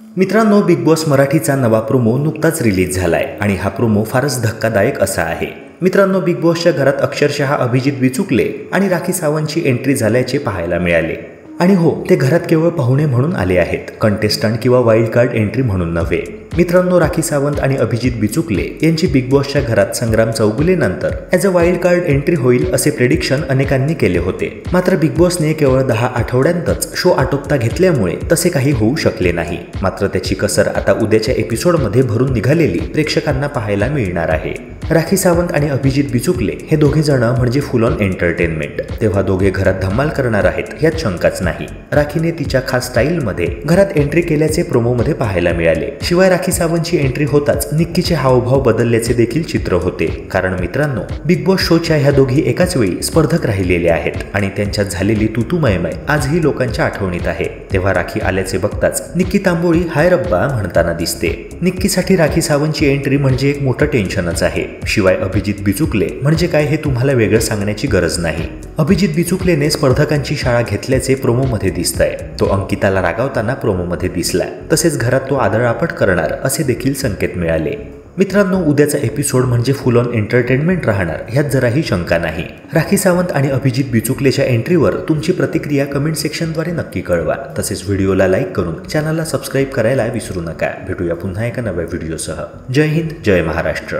मित्रांनो, big boss मराठीचा नवा प्रोमो नुकताच रिलीज झालाय आणि हा प्रोमो फारच धक्कादायक असा आहे। मित्रांनो, बिग बॉसच्या घरात अक्षरशः अभिजित बिचुकले आणि राखी सावंतची एंट्री झाल्याचे पाहायला मिळाले। आणि हो, ते घरात केवळ पाहुणे म्हणून आले आहेत, कंटेस्टंट किंवा वाईल्ड कार्ड एंट्री म्हणून नव्हे। मित्रांनो, राखी सावंत आणि अभिजित बिचुकले यांची बिग बॉसच्या घरात संग्राम चौगुलेनंतर as a wild card entry होईल असे प्रेडिक्शन अनेकांनी केले होते। मात्र बिग बॉसने केवळ 10 आठवड्यांतच शो आटोपता घेतल्यामुळे तसे काही होऊ शकले नाही। मात्र त्याची कसर आता उद्याच्या एपिसोडमध्ये भरून निघालेली प्रेक्षकांना पाहायला मिळणार आहे। राखी सावंत आणि अभिजित बिचुकले हे दोघे जण म्हणजे फुल ऑन एंटरटेनमेंट, तेव्हा दोघे घरात धमाल करणार आहेत यात शंकाच नाही। राखीने तिच्या खास स्टाईलमध्ये घरात एंट्री केल्याचे प्रोमोमध्ये पाहायला मिळाले। शिवाय राखी सावंतची एंट्री होताच निक्कीचे हावभाव बदलल्याचे देखील चित्र होते, कारण मित्रांनो, बिग बॉस शोच्या ह्या दोघी एकाच वेळी स्पर्धक राहिलेल्या आहेत आणि त्यांच्यात झालेली तुतुमयमय आजही लोकांच्या आठवणीत आहे। तेव्हा राखी आल्याचे बघताच निक्की तांबोळी हाय रब्बा म्हणताना दिसते। निक्कीसाठी राखी सावंतची एंट्री म्हणजे एक मोठं टेन्शनच आहे। शिवाय अभिजित बिचुकले म्हणजे काय हे तुम्हाला वेगळं सांगण्याची गरज नाही। अभिजित बिचुकलेने स्पर्धकांची शाळा घेतल्याचे प्रोमोमध्ये दिसतंय। तो अंकिताला रागावताना प्रोमोमध्ये दिसला, तसेच घरात तो आदळआपट करणार असे देखील संकेत मिळाले। मित्रांनो, उद्याचा एपिसोड म्हणजे फुल ऑन एंटरटेनमेंट राहणार यात जराही शंका नाही। राखी सावंत आणि अभिजित बिचुकलेच्या एंट्रीवर तुमची प्रतिक्रिया कमेंट सेक्शनद्वारे नक्की कळवा। तसेच व्हिडिओला लाईक करून चॅनलला सबस्क्राईब करायला विसरू नका। भेटूया पुन्हा एका नव्या व्हिडिओसह। जय हिंद, जय महाराष्ट्र।